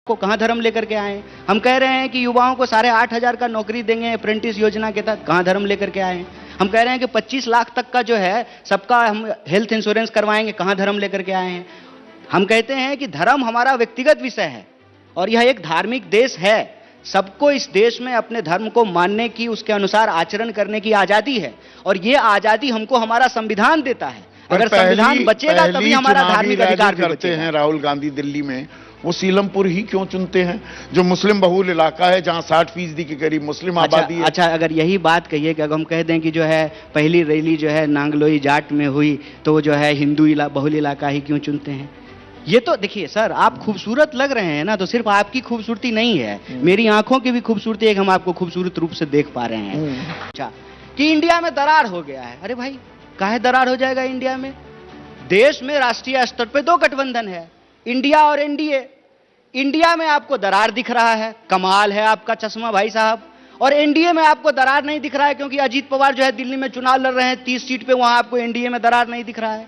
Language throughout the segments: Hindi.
को कहां धर्म लेकर के आए? हम कह रहे हैं कि युवाओं को 8,500 का नौकरी देंगे अप्रेंटिस योजना के तहत, कहां धर्म लेकर के आए हैं? हम कह रहे हैं कि 25 लाख तक का जो है सबका हम हेल्थ इंश्योरेंस करवाएंगे, कहां धर्म लेकर के आए हैं? हम कहते हैं कि धर्म हमारा व्यक्तिगत विषय है और यह एक धार्मिक देश है। सबको इस देश में अपने धर्म को मानने की, उसके अनुसार आचरण करने की आजादी है और ये आजादी हमको हमारा संविधान देता है। अगर संविधान बचेगा तभी हमारा धार्मिक अधिकार भी करते हैं। राहुल गांधी दिल्ली में वो सीलमपुर ही क्यों चुनते हैं, जो मुस्लिम बहुल इलाका है, जहां 60% के करीब मुस्लिम आबादी है? अच्छा, अगर यही बात कहिए कि अगर हम कह दें कि जो है पहली रैली जो है नांगलोई जाट में हुई तो जो है हिंदू बहुल इलाका ही क्यों चुनते हैं? ये तो देखिए सर, आप खूबसूरत लग रहे हैं ना, तो सिर्फ आपकी खूबसूरती नहीं है, मेरी आंखों की भी खूबसूरती है कि हम आपको खूबसूरत रूप से देख पा रहे हैं। अच्छा, कि इंडिया में दरार हो गया है। अरे भाई, काहे दरार हो जाएगा इंडिया में? देश में राष्ट्रीय स्तर पे 2 गठबंधन है, इंडिया और एनडीए। इंडिया में आपको दरार दिख रहा है, कमाल है आपका चश्मा भाई साहब। और एनडीए में आपको दरार नहीं दिख रहा है क्योंकि अजीत पवार जो है दिल्ली में चुनाव लड़ रहे हैं 30 सीट पे, वहां आपको एनडीए में दरार नहीं दिख रहा है।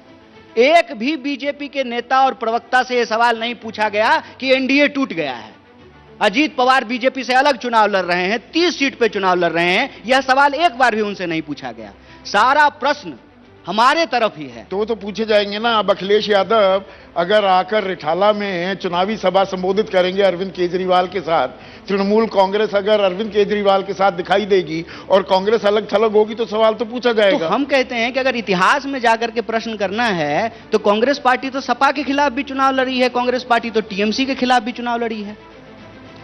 एक भी बीजेपी के नेता और प्रवक्ता से यह सवाल नहीं पूछा गया कि एनडीए टूट गया है। अजीत पवार बीजेपी से अलग चुनाव लड़ रहे हैं, 30 सीट पे चुनाव लड़ रहे हैं, यह सवाल एक बार भी उनसे नहीं पूछा गया। सारा प्रश्न हमारे तरफ ही है। तो पूछे जाएंगे ना। अब अखिलेश यादव अगर आकर रिठाला में चुनावी सभा संबोधित करेंगे अरविंद केजरीवाल के साथ, तृणमूल कांग्रेस अगर अरविंद केजरीवाल के साथ दिखाई देगी और कांग्रेस अलग थलग होगी तो सवाल तो पूछा जाएगा। तो हम कहते हैं कि अगर इतिहास में जाकर के प्रश्न करना है तो कांग्रेस पार्टी तो सपा के खिलाफ भी चुनाव लड़ी है, कांग्रेस पार्टी तो टीएमसी के खिलाफ भी चुनाव लड़ी है।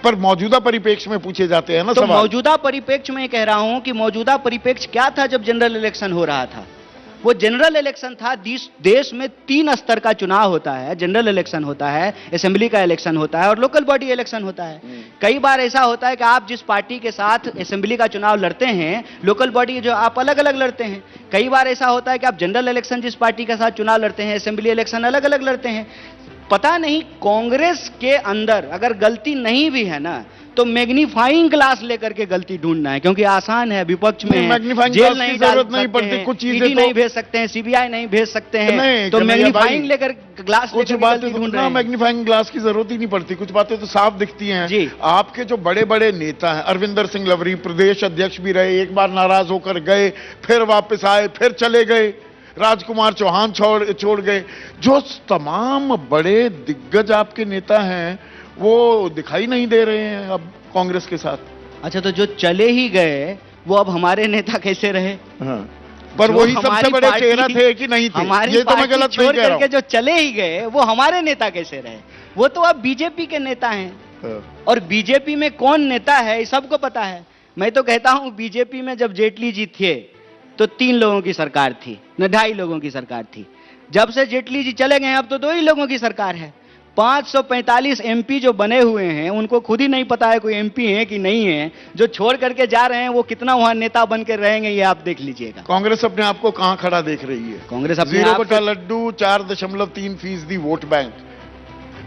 पर मौजूदा परिप्रेक्ष्य में पूछे जाते हैं ना तो सवाल। मौजूदा परिप्रेक्ष्य में कह रहा हूं कि मौजूदा परिप्रेक्ष्य क्या था जब जनरल इलेक्शन हो रहा था? वो जनरल इलेक्शन था। देश में 3 स्तर का चुनाव होता है, जनरल इलेक्शन होता है, असेंबली का इलेक्शन होता है और लोकल बॉडी इलेक्शन होता है। कई बार ऐसा होता है कि आप जिस पार्टी के साथ असेंबली का चुनाव लड़ते हैं, लोकल बॉडी जो आप अलग अलग लड़ते हैं। कई बार ऐसा होता है कि आप जनरल इलेक्शन जिस पार्टी के साथ चुनाव लड़ते हैं, असेंबली इलेक्शन अलग अलग लड़ते हैं। पता नहीं कांग्रेस के अंदर अगर गलती नहीं भी है ना, तो मैग्नीफाइंग ग्लास लेकर के गलती ढूंढना है, क्योंकि आसान है, विपक्ष में मैग्नीफाइंग जेल ग्लास नहीं की जरूरत नहीं पड़ती, कुछ चीजें तो नहीं भेज सकते हैं, सीबीआई नहीं भेज सकते हैं, तो मैग्नीफाइंग लेकर ग्लास कुछ बातें ढूंढ रहे हैं। मैग्नीफाइंग ग्लास की जरूरत ही नहीं पड़ती, कुछ बातें तो साफ दिखती हैं जी। आपके जो बड़े बड़े नेता हैं, अरविंदर सिंह लवरी प्रदेश अध्यक्ष भी रहे, एक बार नाराज होकर गए, फिर वापस आए, फिर चले गए, राजकुमार चौहान छोड़ गए। जो तमाम बड़े दिग्गज आपके नेता हैं वो दिखाई नहीं दे रहे हैं अब कांग्रेस के साथ। अच्छा, तो जो चले ही गए वो अब हमारे नेता कैसे रहे? हाँ। पर वही सबसे बड़े चेहरा थे कि नहीं थे? हमारी ये तो मैं गलत नहीं कह रहा हूं। जो चले ही गए वो हमारे नेता कैसे रहे? वो तो अब बीजेपी के नेता हैं। हाँ। और बीजेपी में कौन नेता है सबको पता है। मैं तो कहता हूं बीजेपी में जब जेटली जी थे तो 3 लोगों की सरकार थी, न 2.5 लोगों की सरकार थी। जब से जेटली जी चले गए अब तो 2 ही लोगों की सरकार है। 545 एमपी जो बने हुए हैं उनको खुद ही नहीं पता है कोई एमपी है कि नहीं है। जो छोड़ करके जा रहे हैं वो कितना वहां नेता बन के रहेंगे ये आप देख लीजिएगा। कांग्रेस अपने आप को कहां खड़ा देख रही है? कांग्रेस अपने 0 बटा लड्डू 4.3% वोट बैंक।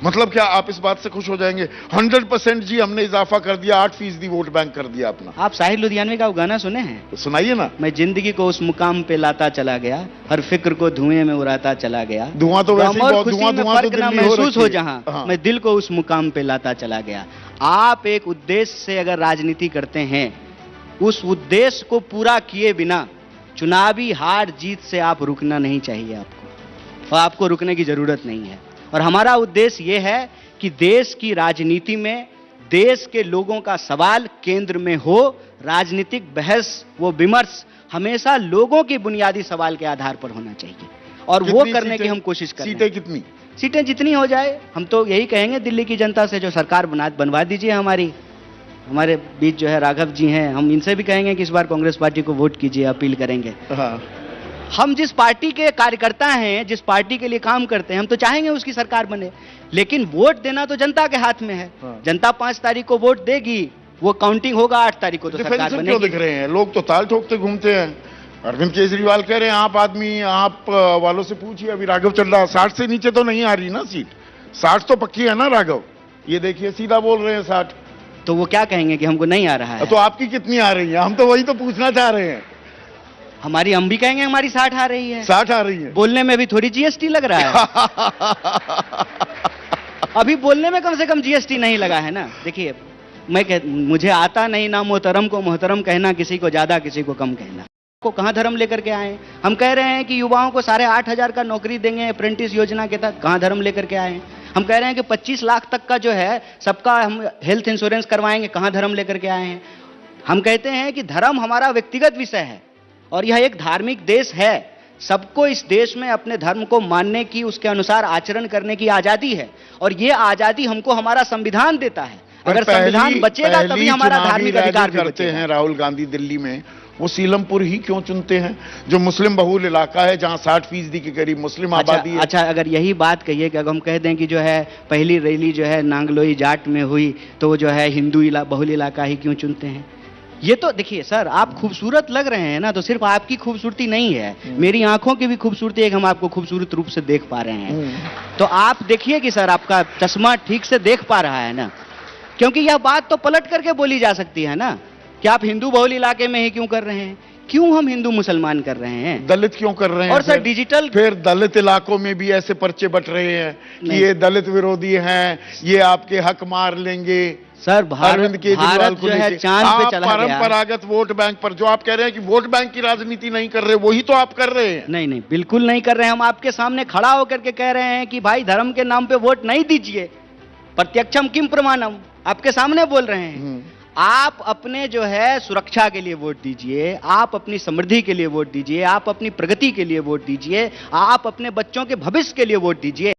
मतलब क्या आप इस बात से खुश हो जाएंगे? 100% जी हमने इजाफा कर दिया, 8% वोट बैंक कर दिया अपना। आप साहिर लुधियानवी का वो गाना सुने हैं? तो सुनाइए ना। मैं जिंदगी को उस मुकाम पे लाता चला गया, हर फिक्र को धुएं में उड़ाता चला गया, धुआं तो वैसे ही बहुत धुआं तो दिल्ली महसूस हो जहां। हाँ। मैं दिल को उस मुकाम पे लाता चला गया। आप एक उद्देश्य से अगर राजनीति करते हैं, उस उद्देश्य को पूरा किए बिना चुनावी हार जीत से आप रुकना नहीं चाहिए आपको, और आपको रुकने की जरूरत नहीं है। और हमारा उद्देश्य यह है कि देश की राजनीति में देश के लोगों का सवाल केंद्र में हो। राजनीतिक बहस वो विमर्श हमेशा लोगों की बुनियादी सवाल के आधार पर होना चाहिए और वो करने की हम कोशिश कर रहे हैं। सीटें कितनी? सीटें जितनी हो जाए। हम तो यही कहेंगे दिल्ली की जनता से, जो सरकार बनवा दीजिए हमारे बीच जो है राघव जी हैं, हम इनसे भी कहेंगे कि इस बार कांग्रेस पार्टी को वोट कीजिए, अपील करेंगे। हाँ। हम जिस पार्टी के कार्यकर्ता हैं, जिस पार्टी के लिए काम करते हैं, हम तो चाहेंगे उसकी सरकार बने, लेकिन वोट देना तो जनता के हाथ में है। हाँ। जनता 5 तारीख को वोट देगी, वो काउंटिंग होगा, 8 तारीख को तो सरकार बनेगी। क्यों दिख रहे हैं लोग? तो ताल ठोकते घूमते हैं। अरविंद केजरीवाल कह रहे हैं आप वालों से पूछिए, अभी राघव चल रहा 60 से नीचे तो नहीं आ रही ना सीट। 60 तो पक्की है ना राघव? ये देखिए सीधा बोल रहे हैं 60। तो वो क्या कहेंगे कि हमको नहीं आ रहा है? तो आपकी कितनी आ रही है? हम तो वही तो पूछना चाह रहे हैं। हम भी कहेंगे हमारी 60 आ रही है। 60 आ रही है। बोलने में भी थोड़ी जीएसटी लग रहा है। अभी बोलने में कम से कम जीएसटी नहीं लगा है ना। देखिए मुझे आता नहीं ना मोहतरम को मोहतरम कहना, किसी को ज्यादा किसी को कम कहना। को कहां धर्म लेकर के आए हैं? हम कह रहे हैं कि युवाओं को 8,500 का नौकरी देंगे अप्रेंटिस योजना के तहत, कहां धर्म लेकर के आए हैं? हम कह रहे हैं कि 25 लाख तक का जो है सबका हम हेल्थ इंश्योरेंस करवाएंगे, कहां धर्म लेकर के आए हैं? हम कहते हैं कि धर्म हमारा व्यक्तिगत विषय है और यह एक धार्मिक देश है। सबको इस देश में अपने धर्म को मानने की, उसके अनुसार आचरण करने की आजादी है और यह आजादी हमको हमारा संविधान देता है। अगर संविधान बचेगा तभी हमारा धार्मिक अधिकार भी करते हैं। राहुल गांधी दिल्ली में वो सीलमपुर ही क्यों चुनते हैं, जो मुस्लिम बहुल इलाका है, जहां 60% के करीब मुस्लिम आबादी है? अच्छा, अगर यही बात कहिए कि अगर हम कह दें कि जो है पहली रैली जो है नांगलोई जाट में हुई तो जो है हिंदू बहुल इलाका ही क्यों चुनते हैं? ये तो देखिए सर, आप खूबसूरत लग रहे हैं ना, तो सिर्फ आपकी खूबसूरती नहीं है, मेरी आंखों की भी खूबसूरती है कि हम आपको खूबसूरत रूप से देख पा रहे हैं। तो आप देखिए कि सर आपका चश्मा ठीक से देख पा रहा है ना, क्योंकि यह बात तो पलट करके बोली जा सकती है ना कि आप हिंदू बहुल इलाके में ही क्यों कर रहे हैं, क्यों हम हिंदू मुसलमान कर रहे हैं, दलित क्यों कर रहे हैं? और सर डिजिटल फिर दलित इलाकों में भी ऐसे पर्चे बट रहे हैं कि ये दलित विरोधी हैं, ये आपके हक मार लेंगे। सर भारत जो है चांद पे चला गया। परंपरागत वोट बैंक पर जो आप कह रहे हैं कि वोट बैंक की राजनीति नहीं कर रहे, वही तो आप कर रहे हैं। नहीं नहीं, बिल्कुल नहीं कर रहे हैं। हम आपके सामने खड़ा होकर के कह रहे हैं कि भाई धर्म के नाम पे वोट नहीं दीजिए, प्रत्यक्षम किम प्रमाणम, आपके सामने बोल रहे हैं। आप अपने जो है सुरक्षा के लिए वोट दीजिए, आप अपनी समृद्धि के लिए वोट दीजिए, आप अपनी प्रगति के लिए वोट दीजिए, आप अपने बच्चों के भविष्य के लिए वोट दीजिए।